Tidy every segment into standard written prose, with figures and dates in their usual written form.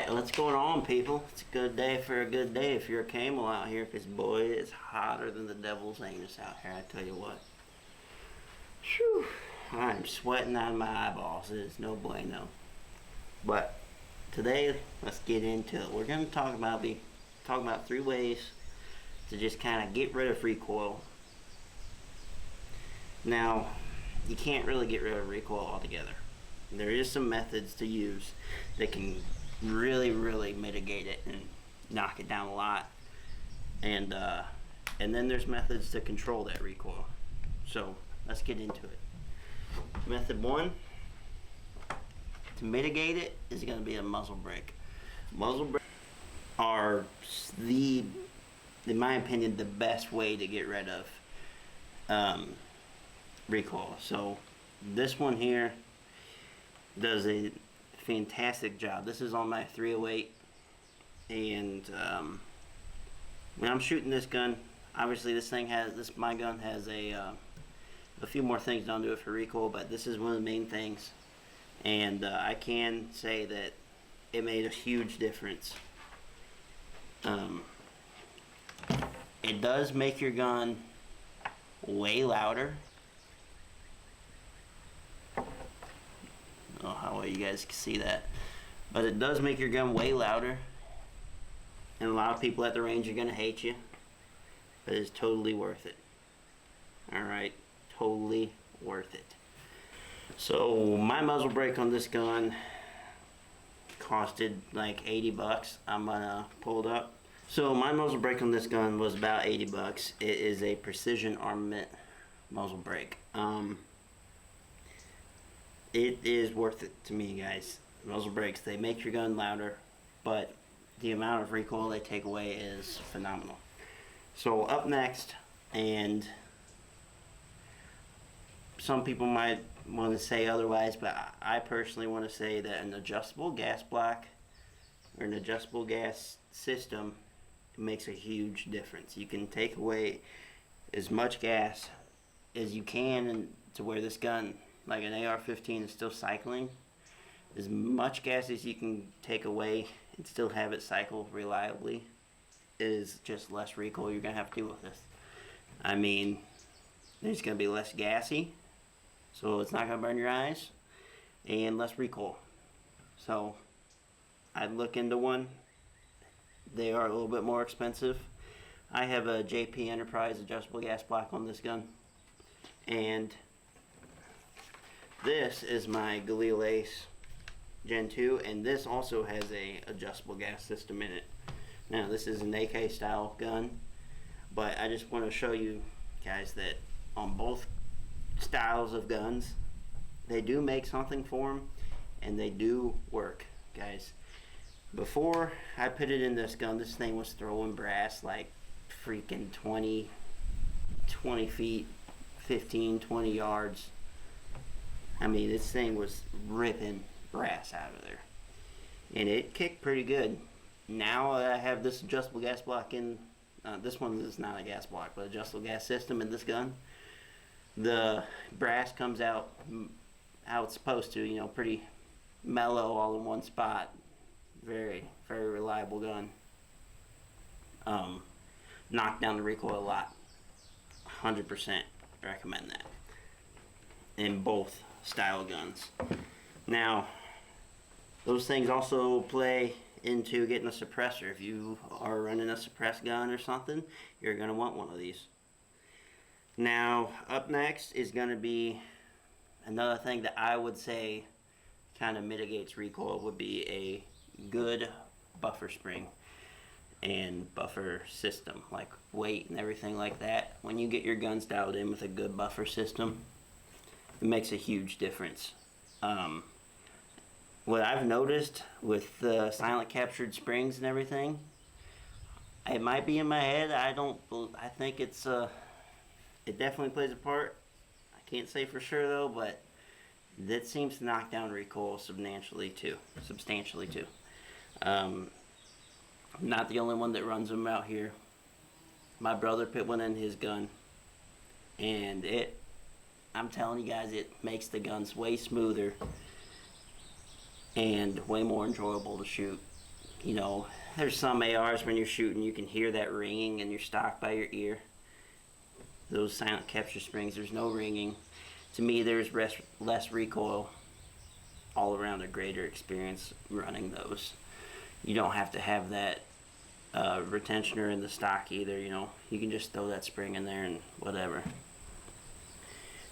Alright, what's going on, people? It's a good day for a good day if you're a camel out here, because boy, it's hotter than the devil's anus out here, I tell you what. Whew. I'm sweating out of my eyeballs. It is no bueno. But today, let's get into it. We're going to talk about 3 ways to just kind of get rid of recoil. Now, you can't really get rid of recoil altogether. There is some methods to use that can really mitigate it and knock it down a lot, and then there's methods to control that recoil. So let's get into it. Method 1 to mitigate it is going to be a muzzle brake. Muzzle brakes are in my opinion, the best way to get rid of recoil. So this one here does a fantastic job. This is on my 308, and when I'm shooting this gun, obviously my gun has a few more things don't do it for recoil, but this is one of the main things, and I can say that it made a huge difference. It does make your gun way louder. I don't know how well you guys can see that, but it does make your gun way louder, and a lot of people at the range are going to hate you, but it's totally worth it. Alright, totally worth it. So my muzzle brake on this gun costed like 80 bucks. I'm gonna pull it up. So my muzzle brake on this gun was about 80 bucks. It is a precision armament muzzle brake. It is worth it to me, guys. Muzzle brakes, they make your gun louder, but the amount of recoil they take away is phenomenal. So up next, and some people might want to say otherwise, but I personally want to say that an adjustable gas block or an adjustable gas system makes a huge difference. You can take away as much gas as you can to where this gun, like an AR-15, is still cycling. As much gas as you can take away and still have it cycle reliably is just less recoil you're going to have to deal with this. I mean, there's going to be less gassy, so it's not going to burn your eyes, and less recoil. So I'd look into one. They are a little bit more expensive. I have a JP Enterprise adjustable gas block on this gun, and this is my Galil Ace Gen 2, and this also has a adjustable gas system in it. Now this is an AK style gun, but I just want to show you guys that on both styles of guns, they do make something for them, and they do work, guys. Before I put it in this gun, this thing was throwing brass like freaking 20 feet, 15, 20 yards. I mean, this thing was ripping brass out of there, and it kicked pretty good. Now I have this adjustable gas block in, this one is not a gas block, but adjustable gas system in this gun. The brass comes out how it's supposed to, you know, pretty mellow all in one spot. Very reliable gun. Knocked down the recoil a lot. 100% recommend that in both style guns. Now, those things also play into getting a suppressor. If you are running a suppressed gun or something, you're going to want one of these. Now, up next is going to be another thing that I would say kind of mitigates recoil, would be a good buffer spring and buffer system, like weight and everything like that. When you get your guns dialed in with a good buffer system, it makes a huge difference. What I've noticed with the silent captured springs and everything, it might be in my head. I think it definitely plays a part. I can't say for sure though, but that seems to knock down recoil substantially too. I'm not the only one that runs them out here. My brother put one in his gun, and I'm telling you guys, it makes the guns way smoother and way more enjoyable to shoot. You know, there's some ARs when you're shooting, you can hear that ringing in your stock by your ear. Those silent capture springs, there's no ringing. To me, there's less recoil, all around a greater experience running those. You don't have to have that retentioner in the stock either, you know. You can just throw that spring in there and whatever.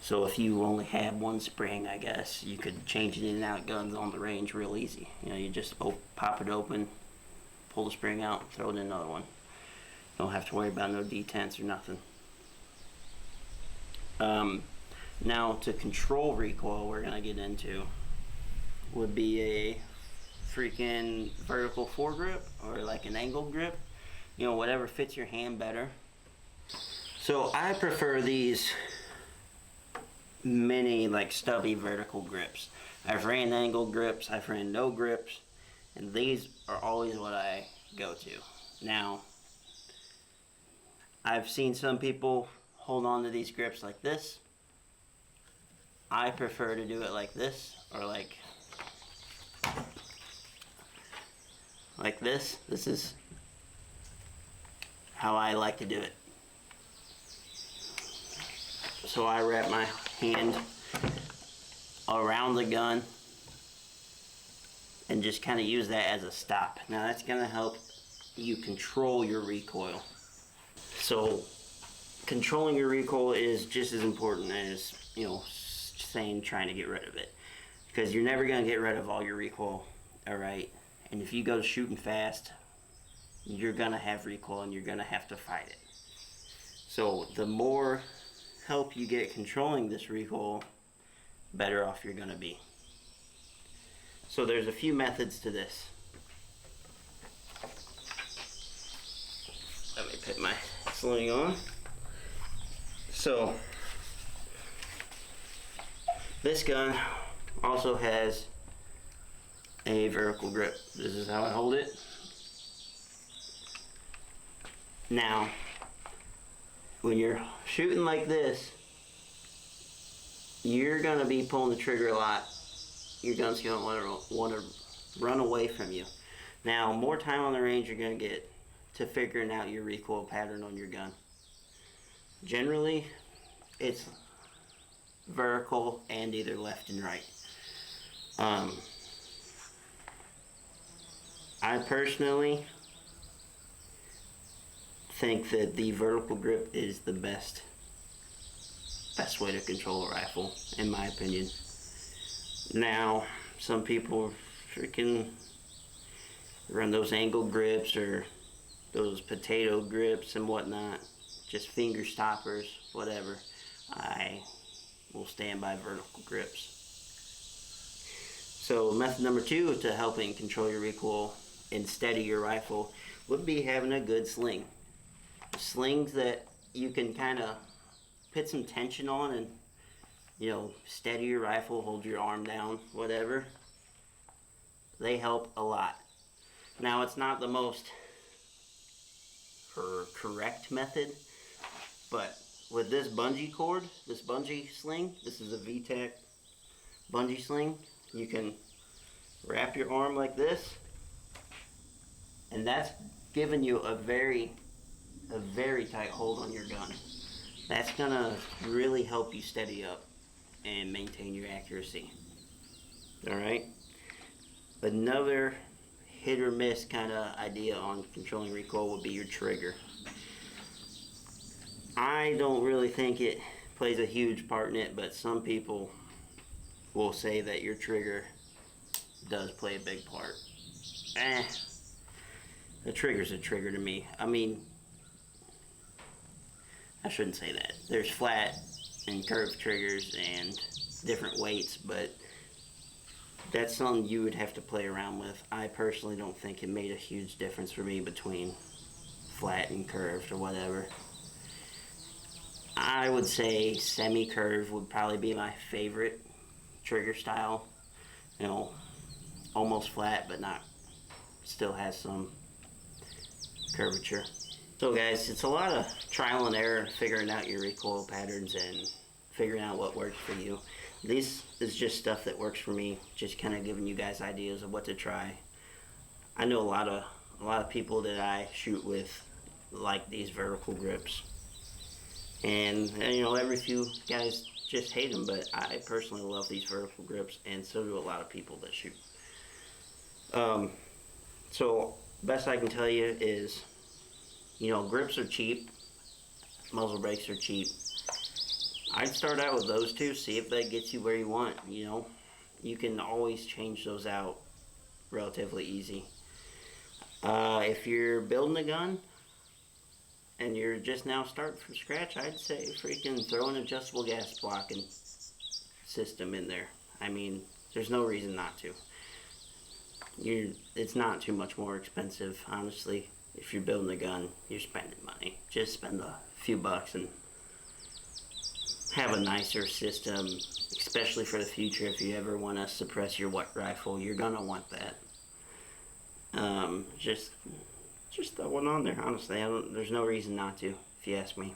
So if you only have one spring, I guess, you could change it in and out guns on the range real easy. You know, you just pop it open, pull the spring out, throw it in another one. Don't have to worry about no detents or nothing. Now to control recoil, we're gonna get into would be a freaking vertical foregrip or like an angled grip, you know, whatever fits your hand better. So I prefer these mini like stubby vertical grips. I've ran angled grips, I've ran no grips, and these are always what I go to. Now, I've seen some people hold on to these grips like this. I prefer to do it like this, or like this. This is how I like to do it. So I wrap my hand around the gun and just kind of use that as a stop. Now that's going to help you control your recoil. So controlling your recoil is just as important as, you know, saying trying to get rid of it, because you're never going to get rid of all your recoil, all right? And if you go shooting fast, you're going to have recoil and you're going to have to fight it. So the more help you get controlling this recoil, better off you're going to be. So there's a few methods to this. Let me put my sling on. So this gun also has a vertical grip. This is how I hold it. Now, when you're shooting like this, you're gonna be pulling the trigger a lot. Your gun's gonna want to run away from you. Now, more time on the range you're gonna get to figuring out your recoil pattern on your gun. Generally, it's vertical and either left and right. I personally think that the vertical grip is the best way to control a rifle, in my opinion. Now, some people freaking run those angled grips or those potato grips and whatnot, just finger stoppers, whatever. I will stand by vertical grips. So method number 2 to helping control your recoil and steady your rifle would be having a good sling. Slings that you can kind of put some tension on and, you know, steady your rifle, hold your arm down, whatever. They help a lot. Now, it's not the most correct method, but with this bungee cord, this bungee sling, this is a VTAC bungee sling, you can wrap your arm like this, and that's giving you a very tight hold on your gun. That's gonna really help you steady up and maintain your accuracy. Alright? Another hit or miss kind of idea on controlling recoil would be your trigger. I don't really think it plays a huge part in it, but some people will say that your trigger does play a big part. The trigger's a trigger to me. I mean, I shouldn't say that. There's flat and curved triggers and different weights, but that's something you would have to play around with. I personally don't think it made a huge difference for me between flat and curved or whatever. I would say semi-curved would probably be my favorite trigger style. You know, almost flat, but not, still has some curvature. So guys, it's a lot of trial and error figuring out your recoil patterns and figuring out what works for you. This is just stuff that works for me, just kind of giving you guys ideas of what to try. I know a lot of people that I shoot with like these vertical grips, and you know, every few guys just hate them, but I personally love these vertical grips, and so do a lot of people that shoot. Um, so best I can tell you is, you know, grips are cheap, muzzle brakes are cheap. I'd start out with those two, see if that gets you where you want. You know, you can always change those out relatively easy. If you're building a gun and you're just now starting from scratch, I'd say freaking throw an adjustable gas blocking system in there. I mean, there's no reason not to. It's not too much more expensive, honestly. If you're building a gun, you're spending money. Just spend a few bucks and have a nicer system, especially for the future. If you ever want to suppress your wet rifle, you're gonna want that. Just throw one on there. Honestly, there's no reason not to, if you ask me.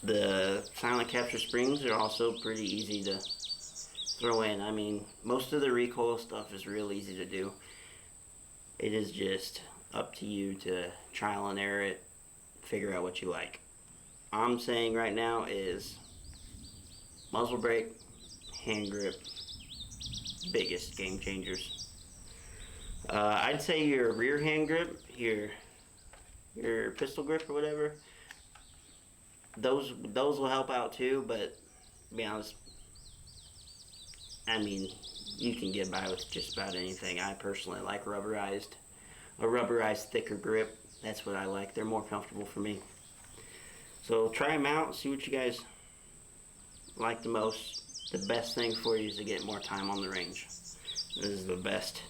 The silent capture springs are also pretty easy to throw in. I mean, most of the recoil stuff is real easy to do. It is just up to you to trial and error it, figure out what you like. I'm saying right now is muzzle brake, hand grip, biggest game changers. I'd say your rear hand grip, your pistol grip or whatever, those will help out too, but to be honest, I mean, you can get by with just about anything. I personally like a rubberized thicker grip. That's what I like. They're more comfortable for me. So try them out, see what you guys like the most. The best thing for you is to get more time on the range. This is the best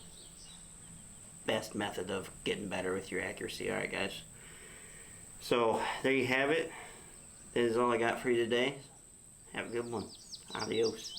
method of getting better with your accuracy. Alright guys, so there you have it. That is all I got for you today. Have a good one. Adios.